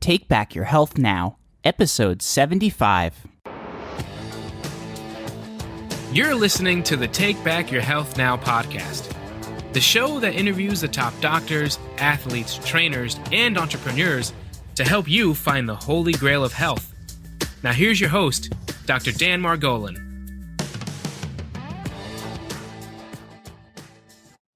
Take Back Your Health Now, Episode 75. You're listening to the Take Back Your Health Now podcast, the show that interviews the top doctors, athletes, trainers, and entrepreneurs to help you find the holy grail of health. Now here's your host, Dr. Dan Margolin.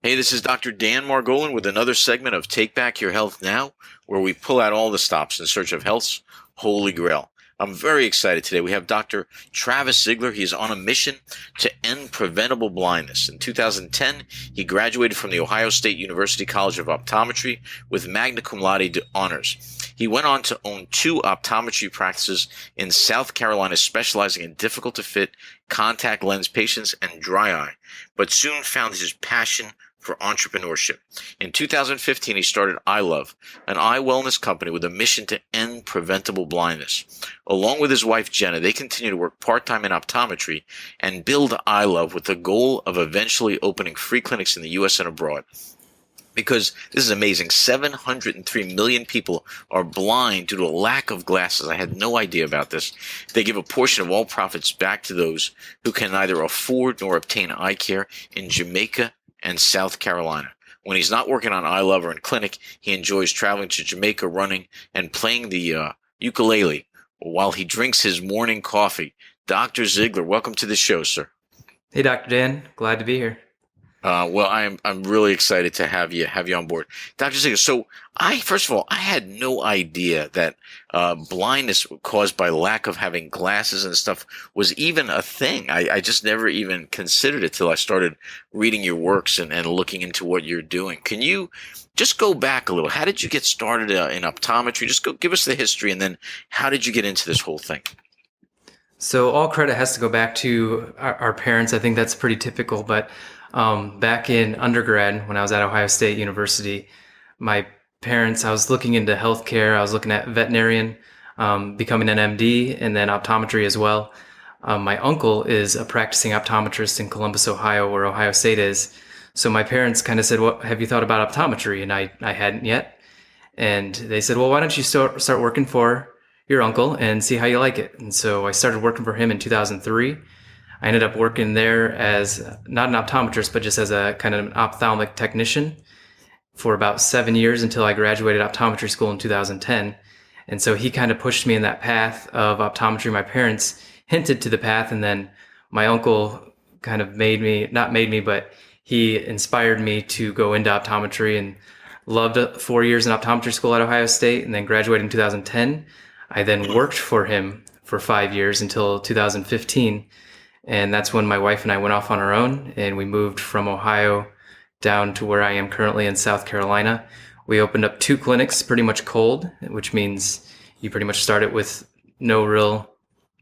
Hey, this is Dr. Dan Margolin with another segment of Take Back Your Health Now, where we pull out all the stops in search of health's holy grail. I'm very excited today. We have Dr. Travis Zigler. He is on a mission to end preventable blindness. In 2010, he graduated from the Ohio State University College of Optometry with Magna Cum Laude honors. He went on to own 2 optometry practices in South Carolina, specializing in difficult-to-fit contact lens patients and dry eye, but soon found his passion for entrepreneurship. In 2015, he started iLove, an eye wellness company with a mission to end preventable blindness. Along with his wife, Jenna, they continue to work part-time in optometry and build iLove with the goal of eventually opening free clinics in the U.S. and abroad. Because this is amazing, 703 million people are blind due to a lack of glasses. I had no idea about this. They give a portion of all profits back to those who can neither afford nor obtain eye care in Jamaica and South Carolina. When he's not working on iLove or in clinic, he enjoys traveling to Jamaica, running, and playing the ukulele while he drinks his morning coffee. Dr. Zigler, welcome to the show, sir. Hey, Dr. Dan. Glad to be here. Well, I'm really excited to have you on board, Dr. Zigler. So, first of all, I had no idea that blindness caused by lack of having glasses and stuff was even a thing. I just never even considered it till I started reading your works and looking into what you're doing. Can you just go back a little? How did you get started in optometry? Just give us the history, and then how did you get into this whole thing? So all credit has to go back to our parents. I think that's pretty typical, but back in undergrad, when I was at Ohio State University, my parents, I was looking into healthcare. I was looking at veterinarian, becoming an MD, and then optometry as well. My uncle is a practicing optometrist in Columbus, Ohio, where Ohio State is. So my parents kind of said, "What have you thought about optometry?" And I hadn't yet. And they said, "Well, why don't you start working for your uncle and see how you like it?" And so I started working for him in 2003. I ended up working there as not an optometrist, but just as a kind of an ophthalmic technician for about 7 years until I graduated optometry school in 2010. And so he kind of pushed me in that path of optometry. My parents hinted to the path, and then my uncle kind of but he inspired me to go into optometry, and loved 4 years in optometry school at Ohio State, and then graduated in 2010. I then worked for him for 5 years until 2015. And that's when my wife and I went off on our own, and we moved from Ohio down to where I am currently in South Carolina. We opened up 2 clinics pretty much cold, which means you pretty much start it with no real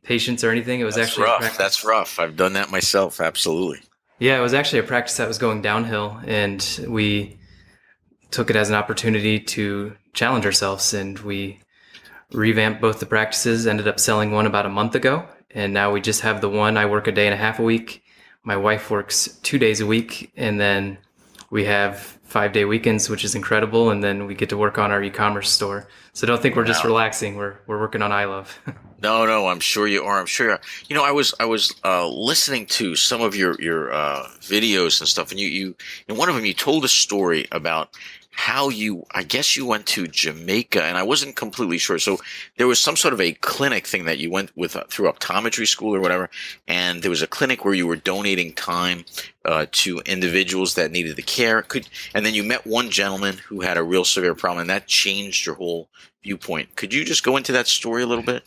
patients or anything. It was actually rough. That's rough. I've done that myself. Absolutely. Yeah, it was actually a practice that was going downhill, and we took it as an opportunity to challenge ourselves, and we revamped both the practices, ended up selling one about a month ago. And now we just have the one. I work a day and a half a week. My wife works 2 days a week. And then we have 5-day weekends, which is incredible. And then we get to work on our e-commerce store. So don't think we're just relaxing. We're working on iLove. No, I'm sure you are. I'm sure you are. You know, I was listening to some of your videos and stuff, and you in one of them you told a story about how I guess you went to Jamaica, and I wasn't completely sure. So there was some sort of a clinic thing that you went with through optometry school or whatever, and there was a clinic where you were donating time to individuals that needed the care. And then you met one gentleman who had a real severe problem, and that changed your whole viewpoint. Could you just go into that story a little bit?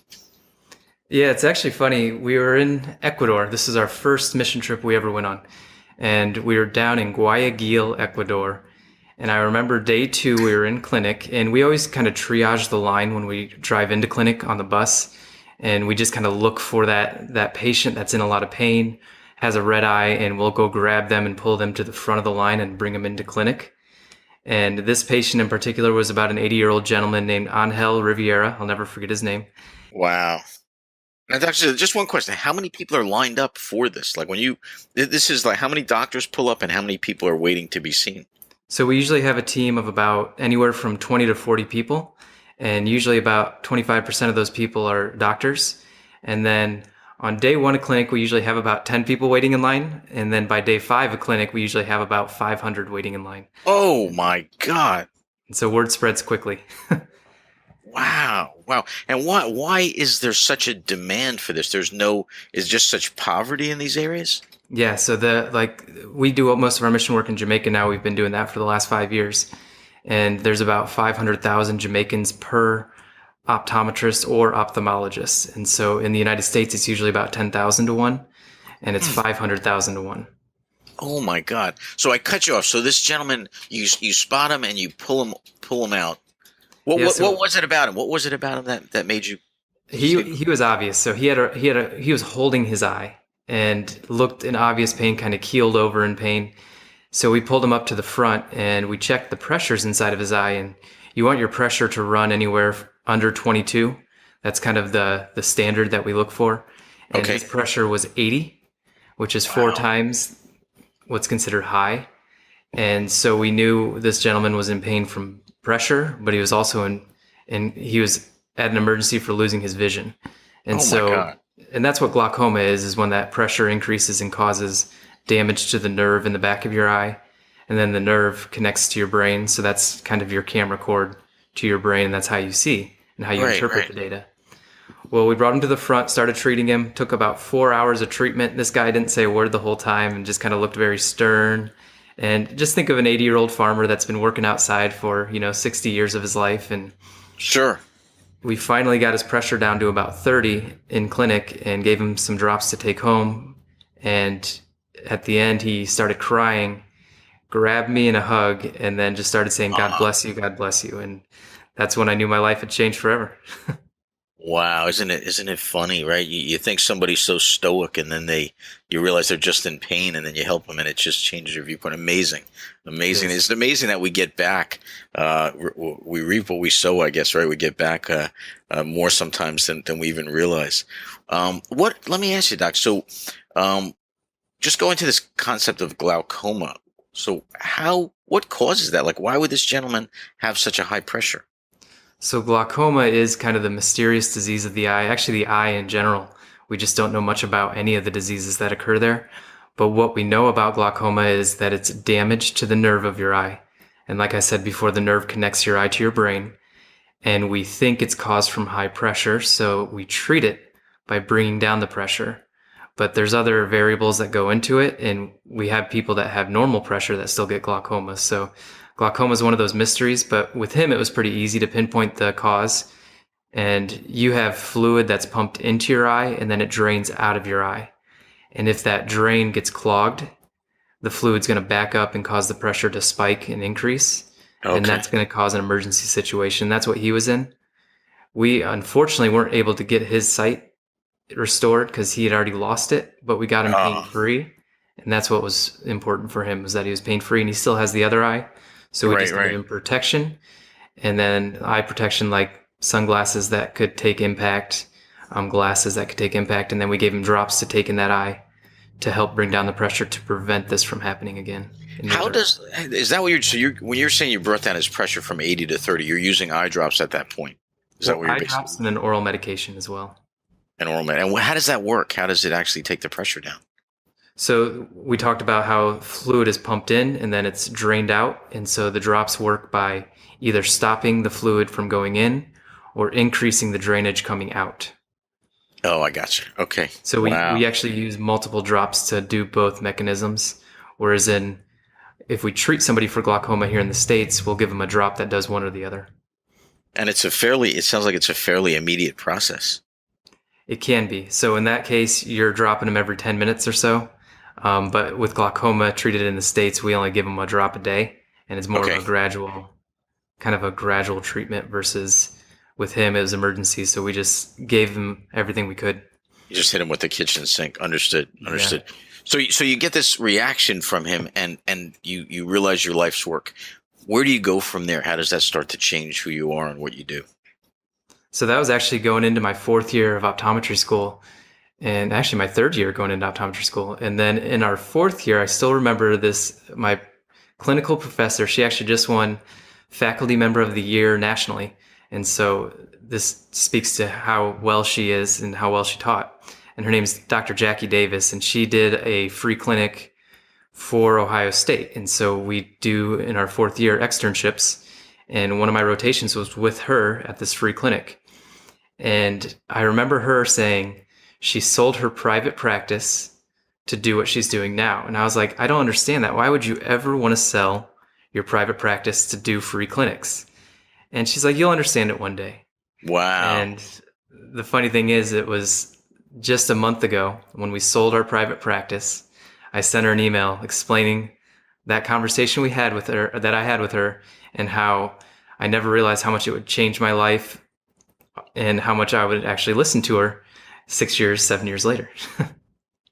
Yeah, it's actually funny. We were in Ecuador. This is our first mission trip we ever went on, and we were down in Guayaquil, Ecuador. And I remember day 2, we were in clinic, and we always kind of triage the line when we drive into clinic on the bus. And we just kind of look for that patient that's in a lot of pain, has a red eye, and we'll go grab them and pull them to the front of the line and bring them into clinic. And this patient in particular was about an 80-year-old gentleman named Angel Riviera. I'll never forget his name. Wow. Now, Doctor, just one question. How many people are lined up for this? Like this is like how many doctors pull up and how many people are waiting to be seen? So we usually have a team of about anywhere from 20 to 40 people. And usually about 25% of those people are doctors. And then on day 1 of clinic, we usually have about 10 people waiting in line. And then by day 5 of clinic, we usually have about 500 waiting in line. Oh my God. And so word spreads quickly. Wow. Wow. And why is there such a demand for this? Is just such poverty in these areas? Yeah. So we do most of our mission work in Jamaica now. We've been doing that for the last 5 years. And there's about 500,000 Jamaicans per optometrist or ophthalmologist. And so in the United States, it's usually about 10,000 to 1, and it's 500,000 to 1. Oh my God. So I cut you off. So this gentleman, you spot him and you pull him out. What was it about him? What was it about him that made you? He was obvious. So he was holding his eye and looked in obvious pain, kind of keeled over in pain. So we pulled him up to the front and we checked the pressures inside of his eye. And you want your pressure to run anywhere under 22. That's kind of the standard that we look for. And Okay. his pressure was 80, which is 4 times what's considered high. And so we knew this gentleman was in pain from pressure, but he was also he was at an emergency for losing his vision. And Oh my God. and that's what glaucoma is when that pressure increases and causes damage to the nerve in the back of your eye. And then the nerve connects to your brain. So that's kind of your camera cord to your brain. And that's how you see and how you interpret the data. Well, we brought him to the front, started treating him, took about 4 hours of treatment. This guy didn't say a word the whole time and just kind of looked very stern. And just think of an 80-year-old farmer that's been working outside for, 60 years of his life. And Sure. we finally got his pressure down to about 30 in clinic and gave him some drops to take home. And at the end, he started crying, grabbed me in a hug, and then just started saying, God bless you, God bless you. And that's when I knew my life had changed forever. Wow. Isn't it funny, right? You think somebody's so stoic and then you realize they're just in pain and then you help them and it just changes your viewpoint. Amazing. Yes. It's amazing that we get back, we reap what we sow, I guess, right? We get back, more sometimes than we even realize. Let me ask you, Doc. So, just go into this concept of glaucoma. So what causes that? Like, why would this gentleman have such a high pressure? So glaucoma is kind of the mysterious disease of the eye, actually the eye in general. We just don't know much about any of the diseases that occur there. But what we know about glaucoma is that it's damage to the nerve of your eye. And like I said before, the nerve connects your eye to your brain. And we think it's caused from high pressure, so we treat it by bringing down the pressure. But there's other variables that go into it, and we have people that have normal pressure that still get glaucoma. So glaucoma is one of those mysteries, but with him, it was pretty easy to pinpoint the cause. And you have fluid that's pumped into your eye, and then it drains out of your eye. And if that drain gets clogged, the fluid's going to back up and cause the pressure to spike and increase. Okay. And that's going to cause an emergency situation. That's what he was in. We unfortunately weren't able to get his sight restored because he had already lost it, but we got him pain-free. And that's what was important for him, was that he was pain-free, and he still has the other eye. So we just gave him protection, and then eye protection like sunglasses that could take impact, glasses that could take impact, and then we gave him drops to take in that eye to help bring down the pressure to prevent this from happening again. Is that what when you're saying you brought down his pressure from 80 to 30, you're using eye drops at that point? Is that what you're eye drops and then oral medication as well. And how does that work? How does it actually take the pressure down? So we talked about how fluid is pumped in and then it's drained out. And so the drops work by either stopping the fluid from going in or increasing the drainage coming out. Oh, I gotcha. Okay. So we actually use multiple drops to do both mechanisms. Whereas if we treat somebody for glaucoma here in the States, we'll give them a drop that does one or the other. And it sounds like it's a fairly immediate process. It can be. So in that case, you're dropping them every 10 minutes or so. But with glaucoma treated in the States, we only give them a drop a day, and it's more of a gradual treatment versus with him, it was emergency. So we just gave him everything we could. You just hit him with the kitchen sink. Understood. Yeah. So you get this reaction from him and you realize your life's work. Where do you go from there? How does that start to change who you are and what you do? So that was actually going into my 4th year of optometry school. And actually my 3rd year going into optometry school. And then in our 4th year, I still remember this, my clinical professor, she actually just won Faculty Member of the Year nationally. And so this speaks to how well she is and how well she taught. And her name is Dr. Jackie Davis, and she did a free clinic for Ohio State. And so we do in our 4th year externships. And one of my rotations was with her at this free clinic. And I remember her saying she sold her private practice to do what she's doing now. And I was like, I don't understand that. Why would you ever want to sell your private practice to do free clinics? And she's like, you'll understand it one day. Wow. And the funny thing is, it was just a month ago when we sold our private practice. I sent her an email explaining that conversation we had with her, that I had with her, and how I never realized how much it would change my life and how much I would actually listen to her 6 years, 7 years later.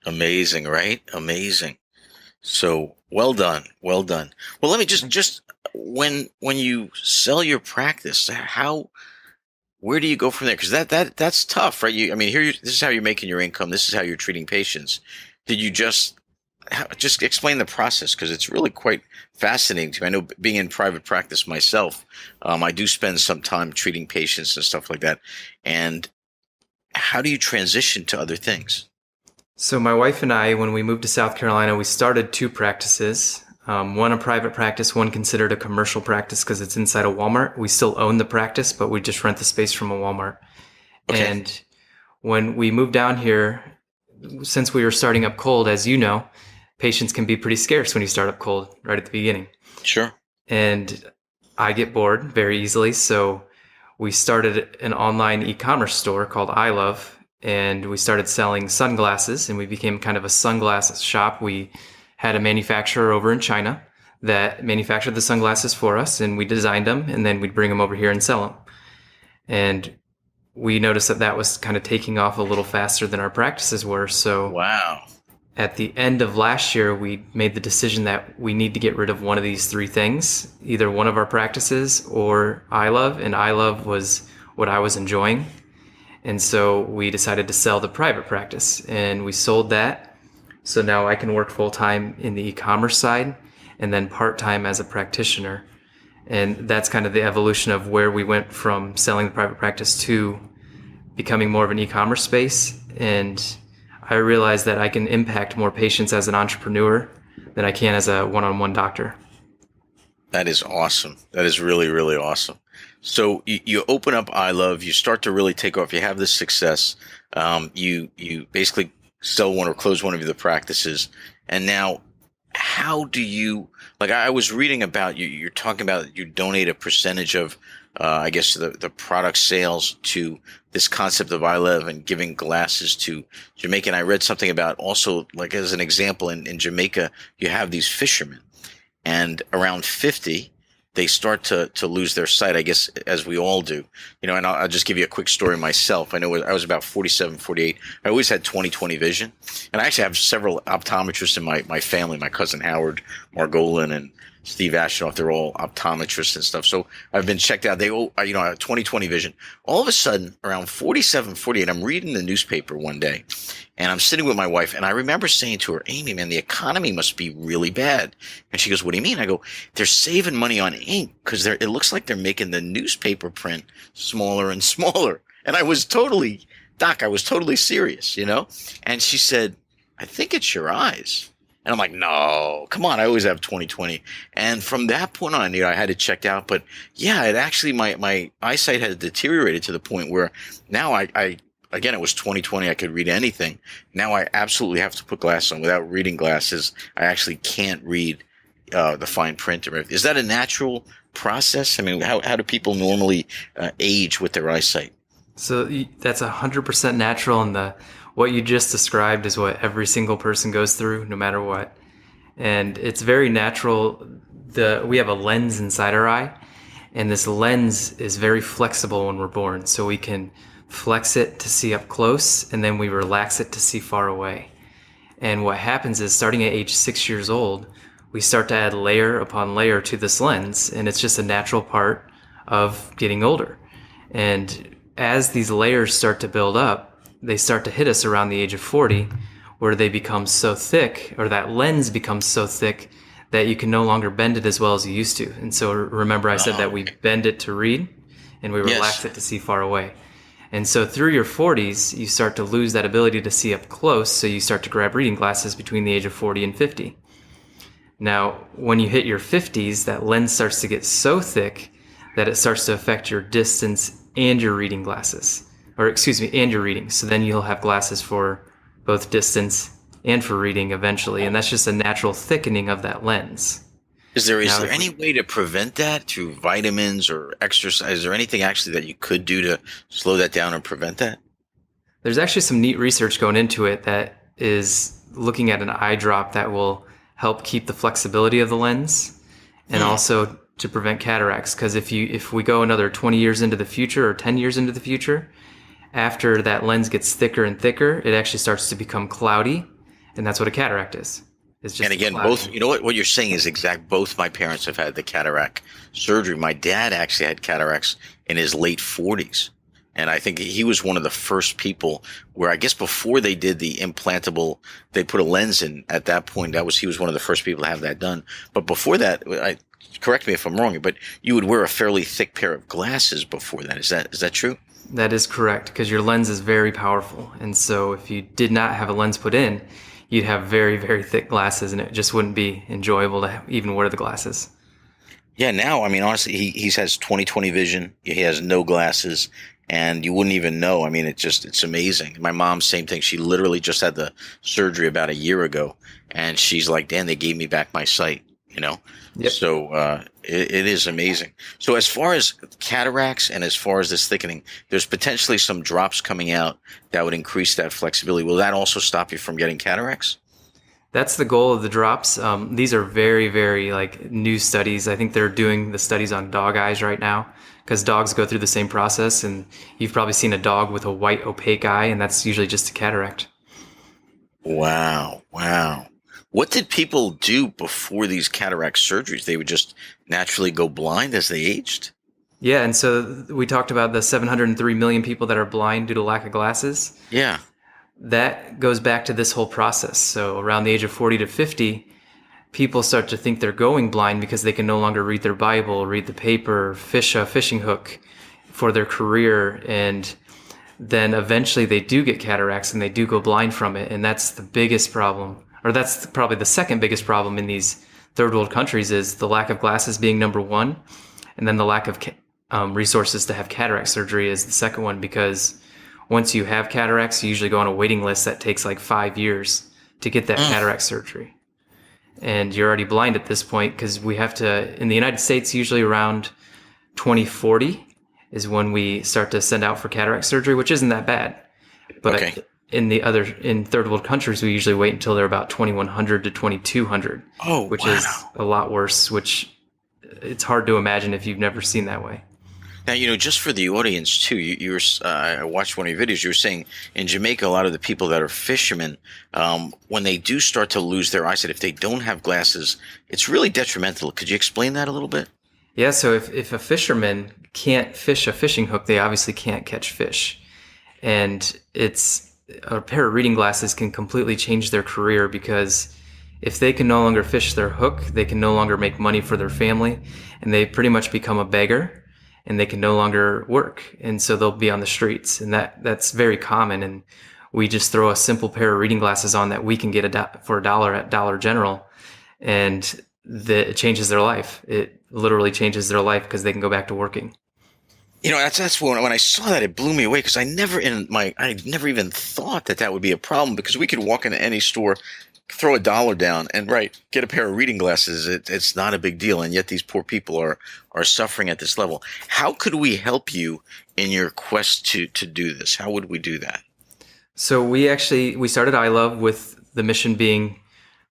Amazing, right? Amazing. So well done. Well done. Well, let me just when you sell your practice, where do you go from there? Because that's tough, right? This is how you're making your income. This is how you're treating patients. Did you just explain the process? Because it's really quite fascinating to me. I know, being in private practice myself, I do spend some time treating patients and stuff like that. And how do you transition to other things? So my wife and I, when we moved to South Carolina, we started 2 practices. One a private practice, one considered a commercial practice because it's inside a Walmart. We still own the practice, but we just rent the space from a Walmart. Okay. And when we moved down here, since we were starting up cold, as you know, patients can be pretty scarce when you start up cold right at the beginning. Sure. And I get bored very easily. So we started an online e-commerce store called iLove, and we started selling sunglasses, and we became kind of a sunglasses shop. We had a manufacturer over in China that manufactured the sunglasses for us, and we designed them, and then we'd bring them over here and sell them. And we noticed that was kind of taking off a little faster than our practices were. So wow. At the end of last year, we made the decision that we need to get rid of one of these 3 things, either one of our practices or iLove, and iLove was what I was enjoying. And so we decided to sell the private practice, and we sold that. So now I can work full-time in the e-commerce side and then part-time as a practitioner. And that's kind of the evolution of where we went from selling the private practice to becoming more of an e-commerce space. And I realized that I can impact more patients as an entrepreneur than I can as a one-on-one doctor. That is awesome. That is really, really awesome. So you open up iLove, you start to really take off. You have this success. You basically sell one or close one of the practices. And now, how do you, like, I was reading about you're talking about you donate a percentage of, I guess, the product sales to this concept of iLove and giving glasses to Jamaica. And I read something about also, like, as an example, in Jamaica, you have these fishermen, and around 50, they start to lose their sight, I guess, as we all do. And I'll just give you a quick story myself. I know I was about 47, 48. I always had 20/20 vision. And I actually have several optometrists in my family. My cousin Howard, Margolin, and Steve Ashenoff, they're all optometrists and stuff. So I've been checked out. They all, I have 20/20 vision. All of a sudden, around 47, 48, I'm reading the newspaper one day, and I'm sitting with my wife, and I remember saying to her, Amy, man, the economy must be really bad. And she goes, what do you mean? I go, they're saving money on ink because it looks like they're making the newspaper print smaller and smaller. And I was totally serious, And she said, I think it's your eyes. And I'm like, no, come on. I always have 20/20. And from that point on, I had it checked out. But yeah, it actually, my eyesight had deteriorated to the point where now again, it was 20/20. I could read anything. Now I absolutely have to put glasses on. Without reading glasses, I actually can't read the fine print. Is that a natural process? I mean, how do people normally age with their eyesight? So that's 100% natural, and what you just described is what every single person goes through, no matter what. And it's very natural. We have a lens inside our eye, and this lens is very flexible when we're born. So we can flex it to see up close, and then we relax it to see far away. And what happens is, starting at age 6 years old, we start to add layer upon layer to this lens, and it's just a natural part of getting older. And as these layers start to build up, they start to hit us around the age of 40, where they become so thick, or that lens becomes so thick, that you can no longer bend it as well as you used to. And so remember, I said that we bend it to read, and we Yes. relax it to see far away. And so through your 40s, you start to lose that ability to see up close, so you start to grab reading glasses between the age of 40 and 50. Now, when you hit your 50s, that lens starts to get so thick that it starts to affect your distance and your reading glasses. And your reading. So then you'll have glasses for both distance and for reading eventually. And that's just a natural thickening of that lens. Is there any way to prevent that through vitamins or exercise? Is there anything actually that you could do to slow that down and prevent that? There's actually some neat research going into it that is looking at an eye drop that will help keep the flexibility of the lens and also to prevent cataracts. Because if we go another 20 years into the future or 10 years into the future, after that lens gets thicker and thicker, it actually starts to become cloudy, and that's what a cataract is. It's just and again, both, you know what you're saying is exact. Both my parents have had the cataract surgery. My dad actually had cataracts in his late 40s. And I think he was one of the first people where, I guess before they did the implantable, they put a lens in at that point. He was one of the first people to have that done. But before that, correct me if I'm wrong, but you would wear a fairly thick pair of glasses before that. Is that true? That is correct, because your lens is very powerful. And so if you did not have a lens put in, you'd have very, very thick glasses, and it just wouldn't be enjoyable to even wear the glasses. Yeah, now, I mean, honestly, he has 20/20 vision. He has no glasses, and you wouldn't even know. I mean, it's amazing. My mom, same thing. She literally just had the surgery about a year ago, and she's like, Dan, they gave me back my sight, you know? Yep. So it is amazing. So as far as cataracts and as far as this thickening, there's potentially some drops coming out that would increase that flexibility. Will that also stop you from getting cataracts? That's the goal of the drops. These are very, very new studies. I think they're doing the studies on dog eyes right now, because dogs go through the same process. And you've probably seen a dog with a white opaque eye, and that's usually just a cataract. Wow. What did people do before these cataract surgeries? They would just naturally go blind as they aged? Yeah, and so we talked about the 703 million people that are blind due to lack of glasses. Yeah. That goes back to this whole process. So around the age of 40 to 50, people start to think they're going blind because they can no longer read their Bible, read the paper, fish a fishing hook for their career. And then eventually they do get cataracts and they do go blind from it. And that's the biggest problem. Or that's probably the second biggest problem in these third world countries, is the lack of glasses being number one. And then the lack of resources to have cataract surgery is the second one, because once you have cataracts, you usually go on a waiting list that takes 5 years to get that cataract surgery. And you're already blind at this point, because we have to, in the United States, usually around 2040 is when we start to send out for cataract surgery, which isn't that bad. But okay. In third world countries, we usually wait until they're about 2100 to 2200, which is a lot worse, which it's hard to imagine if you've never seen that way. Now, just for the audience too, I watched one of your videos. You were saying in Jamaica, a lot of the people that are fishermen, when they do start to lose their eyesight, if they don't have glasses, it's really detrimental. Could you explain that a little bit? Yeah. So if a fisherman can't fish a fishing hook, they obviously can't catch fish. And a pair of reading glasses can completely change their career, because if they can no longer fish their hook, they can no longer make money for their family, and they pretty much become a beggar, and they can no longer work. And so they'll be on the streets, and that's very common. And we just throw a simple pair of reading glasses on that we can get for $1 at Dollar General, and it changes their life. It literally changes their life, because they can go back to working. That's when I saw that, it blew me away, because I never even thought that would be a problem, because we could walk into any store, throw $1 down, and get a pair of reading glasses. It's not a big deal, and yet these poor people are suffering at this level. How could we help you in your quest to do this? How would we do that? So we started iLove with the mission being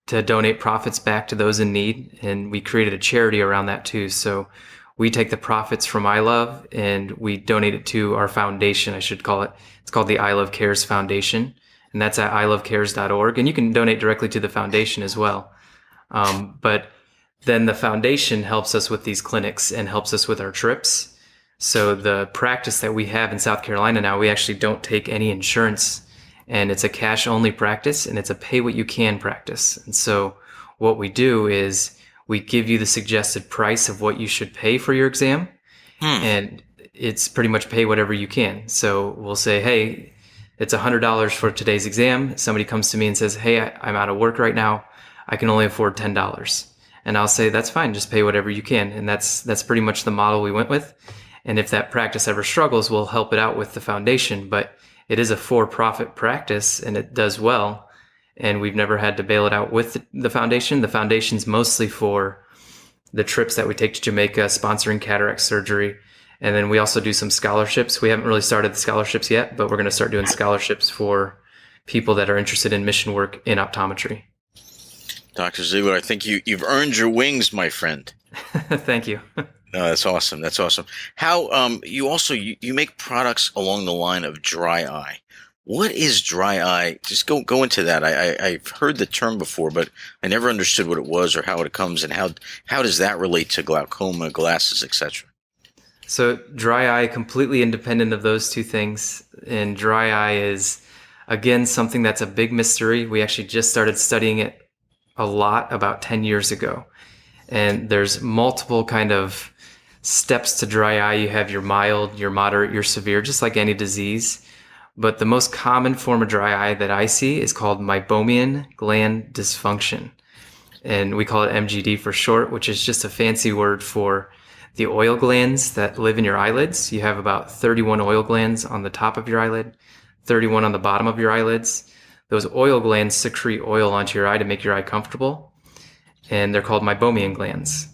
to donate profits back to those in need, and we created a charity around that too. So we take the profits from iLove and we donate it to our foundation, I should call it. It's called the iLove Cares Foundation, and that's at ilovecares.org. And you can donate directly to the foundation as well. But then the foundation helps us with these clinics and helps us with our trips. So the practice that we have in South Carolina now, we actually don't take any insurance, and it's a cash-only practice, and it's a pay-what-you-can practice. And so what we do is we give you the suggested price of what you should pay for your exam. And it's pretty much pay whatever you can. So we'll say, hey, it's $100 for today's exam. Somebody comes to me and says, hey, I'm out of work right now. I can only afford $10. And I'll say, that's fine. Just pay whatever you can. And that's pretty much the model we went with. And if that practice ever struggles, we'll help it out with the foundation. But it is a for-profit practice and it does well. And we've never had to bail it out with the foundation. The foundation's mostly for the trips that we take to Jamaica, sponsoring cataract surgery. And then we also do some scholarships. We haven't really started the scholarships yet, but we're going to start doing scholarships for people that are interested in mission work in optometry. Dr. Zigler, I think you've earned your wings, my friend. Thank you. No, that's awesome. That's awesome. How you also you make products along the line of dry eye. What is dry eye? Just go into that. I've heard the term before, but I never understood what it was or how it comes, and how does that relate to glaucoma, glasses, etc. So dry eye, completely independent of those two things. And dry eye is, again, something that's a big mystery. We actually just started studying it a lot about 10 years ago. And there's multiple kind of steps to dry eye. You have your mild, your moderate, your severe, just like any disease. But the most common form of dry eye that I see is called meibomian gland dysfunction. And we call it MGD for short, which is just a fancy word for the oil glands that live in your eyelids. You have about 31 oil glands on the top of your eyelid, 31 on the bottom of your eyelids. Those oil glands secrete oil onto your eye to make your eye comfortable. And they're called meibomian glands.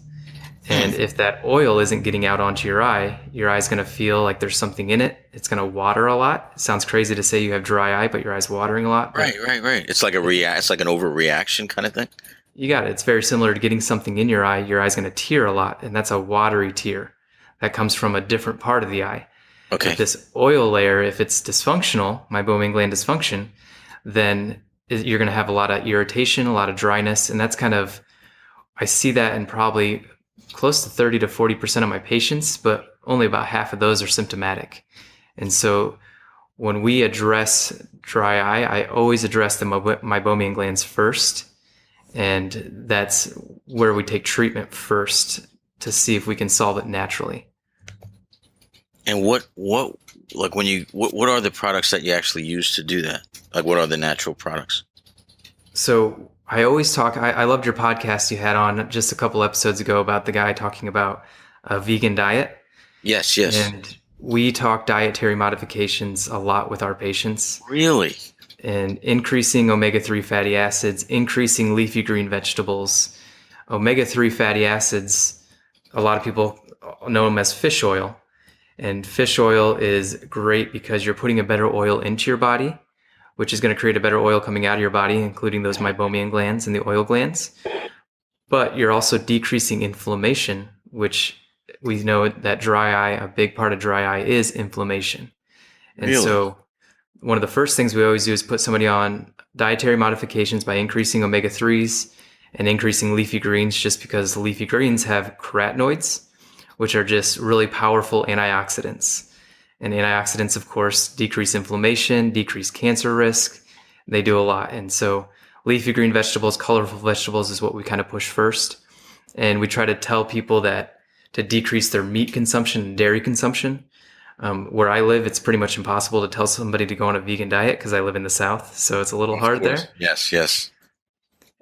And if that oil isn't getting out onto your eye is going to feel like there's something in it. It's going to water a lot. It sounds crazy to say you have dry eye, but your eye's watering a lot. Right. It's like it's like an overreaction kind of thing. You got it. It's very similar to getting something in your eye. Your eye's going to tear a lot, and that's a watery tear. That comes from a different part of the eye. Okay. If this oil layer, if it's dysfunctional, meibomian gland dysfunction, then you're going to have a lot of irritation, a lot of dryness, and that's kind of, I see that in probably close to 30 to 40% of my patients, but only about half of those are symptomatic. And so when we address dry eye, I always address the meibomian glands first. And that's where we take treatment first to see if we can solve it naturally. And what are the products that you actually use to do that? Like, what are the natural products? So I always talk, I loved your podcast you had on just a couple episodes ago about the guy talking about a vegan diet. Yes. And we talk dietary modifications a lot with our patients. Really? And increasing omega-3 fatty acids, increasing leafy green vegetables. Omega-3 fatty acids, a lot of people know them as fish oil. And fish oil is great because you're putting a better oil into your body, which is going to create a better oil coming out of your body, including those meibomian glands and the oil glands. But you're also decreasing inflammation, which we know that dry eye, a big part of dry eye is inflammation. And Really? So one of the first things we always do is put somebody on dietary modifications by increasing omega-3s and increasing leafy greens, just because the leafy greens have carotenoids, which are just really powerful antioxidants. And antioxidants, of course, decrease inflammation, decrease cancer risk. They do a lot. And so leafy green vegetables, colorful vegetables is what we kind of push first. And we try to tell people that to decrease their meat consumption and dairy consumption. Where I live, it's pretty much impossible to tell somebody to go on a vegan diet because I live in the South. So it's a little hard there. Yes.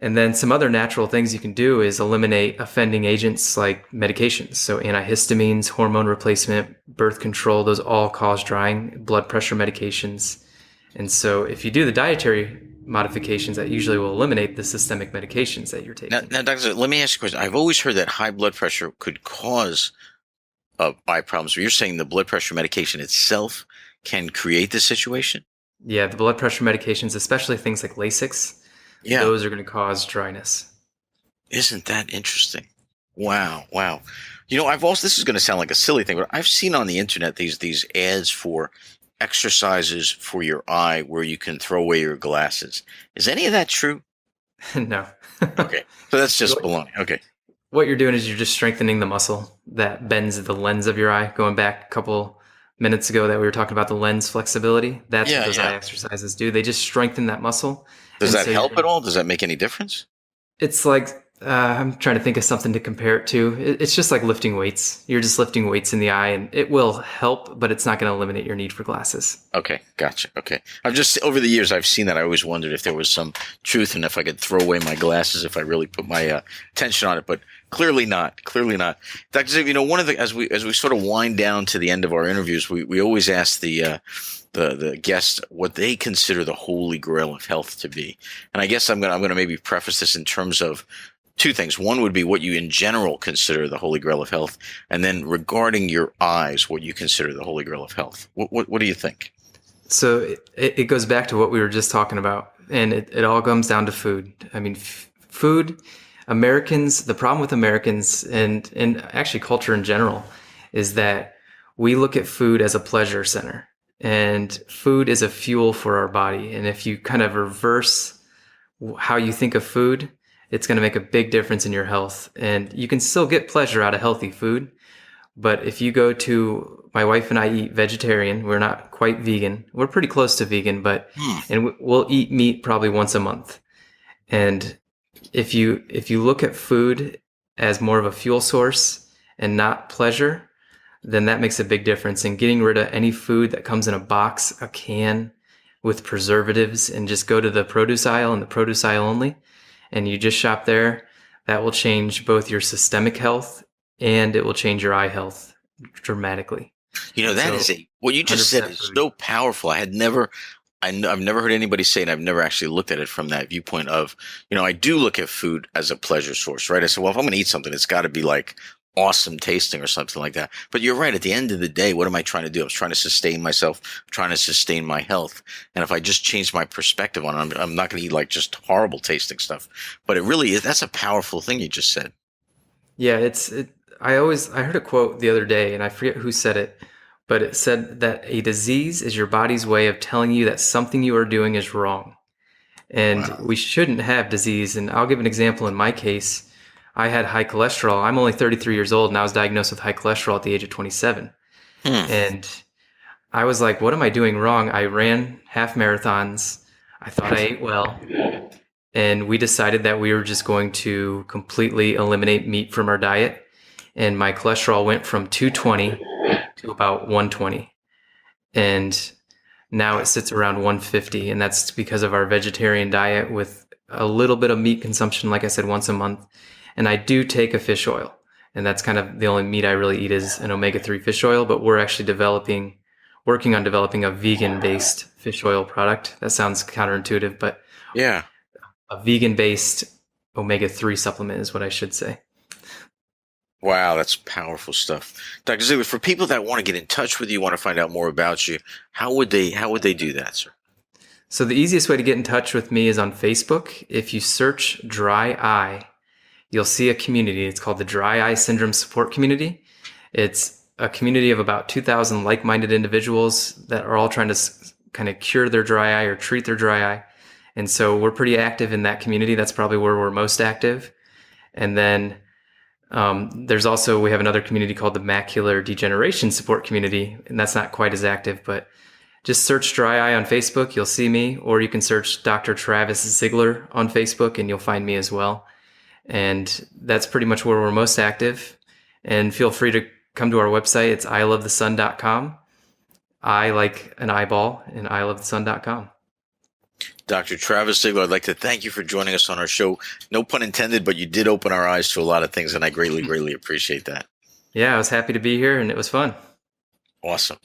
And then some other natural things you can do is eliminate offending agents like medications. So antihistamines, hormone replacement, birth control, those all cause drying, blood pressure medications. And so if you do the dietary modifications, that usually will eliminate the systemic medications that you're taking. Now, Doctor, let me ask you a question. I've always heard that high blood pressure could cause eye problems. You're saying the blood pressure medication itself can create the situation? Yeah, the blood pressure medications, especially things like Lasix, those are going to cause dryness. Isn't that interesting? Wow. You know, this is going to sound like a silly thing, but I've seen on the internet these ads for exercises for your eye where you can throw away your glasses. Is any of that true? No. Okay. So that's just baloney. Okay. What you're doing is you're just strengthening the muscle that bends the lens of your eye. Going back a couple minutes ago that we were talking about the lens flexibility. That's what those eye exercises do. They just strengthen that muscle. Does that help at all? Does that make any difference? It's like I'm trying to think of something to compare it to. It's just like lifting weights. You're just lifting weights in the eye, and it will help, but it's not going to eliminate your need for glasses. Okay, gotcha. Okay. I've just, over the years, I've seen that. I always wondered if there was some truth and if I could throw away my glasses if I really put my attention on it, but clearly not. Clearly not. Dr. Zigler, one of the, as we sort of wind down to the end of our interviews, we always ask the guests what they consider the holy grail of health to be. And I guess I'm going to maybe preface this in terms of two things. One would be what you in general consider the holy grail of health, and then regarding your eyes, what you consider the holy grail of health. What do you think? So it goes back to what we were just talking about, and it all comes down to food. I mean, food, Americans, the problem with Americans and actually culture in general is that we look at food as a pleasure center, and food is a fuel for our body. And if you kind of reverse how you think of food, it's going to make a big difference in your health. And you can still get pleasure out of healthy food. But if you go to, my wife and I eat vegetarian. We're not quite vegan. We're pretty close to vegan, and we'll eat meat probably once a month. And if you look at food as more of a fuel source and not pleasure, then that makes a big difference in getting rid of any food that comes in a box, a can with preservatives, and just go to the produce aisle and the produce aisle only. And you just shop there. That will change both your systemic health and it will change your eye health dramatically. What you just said is so powerful. I've never heard anybody say it. I've never actually looked at it from that viewpoint of, I do look at food as a pleasure source, right? I said, well, if I'm going to eat something, it's got to be like awesome tasting or something like that. But you're right. At the end of the day, what am I trying to do? I'm trying to sustain myself, I'm trying to sustain my health. And if I just change my perspective on it, I'm not going to eat like just horrible tasting stuff. But it really is, that's a powerful thing you just said. Yeah, I heard a quote the other day, and I forget who said it, but it said that a disease is your body's way of telling you that something you are doing is wrong. And we shouldn't have disease. And I'll give an example. In my case, I had high cholesterol. I'm only 33 years old, and I was diagnosed with high cholesterol at the age of 27. And I was like, what am I doing wrong? I ran half marathons. I thought I ate well. And we decided that we were just going to completely eliminate meat from our diet. And my cholesterol went from 220 to about 120. And now it sits around 150. And that's because of our vegetarian diet with a little bit of meat consumption, like I said, once a month. And I do take a fish oil. And that's kind of the only meat I really eat is an omega-3 fish oil. But we're actually working on developing a vegan-based fish oil product. That sounds counterintuitive, but yeah, a vegan-based omega-3 supplement is what I should say. Wow, that's powerful stuff. Dr. Zigler, for people that want to get in touch with you, want to find out more about you, how would they do that, sir? So the easiest way to get in touch with me is on Facebook. If you search dry eye, you'll see a community. It's called the Dry Eye Syndrome Support Community. It's a community of about 2,000 like-minded individuals that are all trying to kind of cure their dry eye or treat their dry eye. And so we're pretty active in that community. That's probably where we're most active. And then we have another community called the Macular Degeneration Support Community, and that's not quite as active, but just search Dry Eye on Facebook, you'll see me, or you can search Dr. Travis Zigler on Facebook and you'll find me as well. And that's pretty much where we're most active. And feel free to come to our website. It's ilovethesun.com. I like an eyeball, and ilovethesun.com. Dr. Travis Zigler, I'd like to thank you for joining us on our show. No pun intended, but you did open our eyes to a lot of things, and I greatly, greatly appreciate that. Yeah, I was happy to be here, and it was fun. Awesome.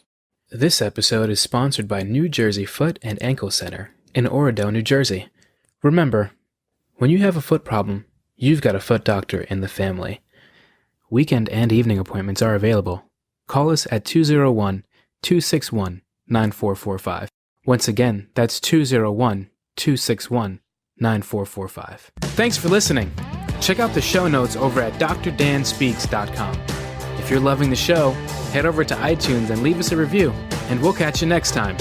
This episode is sponsored by New Jersey Foot and Ankle Center in Oradell, New Jersey. Remember, when you have a foot problem, you've got a foot doctor in the family. Weekend and evening appointments are available. Call us at 201-261-9445. Once again, that's 201-261-9445. Thanks for listening. Check out the show notes over at drdanspeaks.com. If you're loving the show, head over to iTunes and leave us a review, and we'll catch you next time.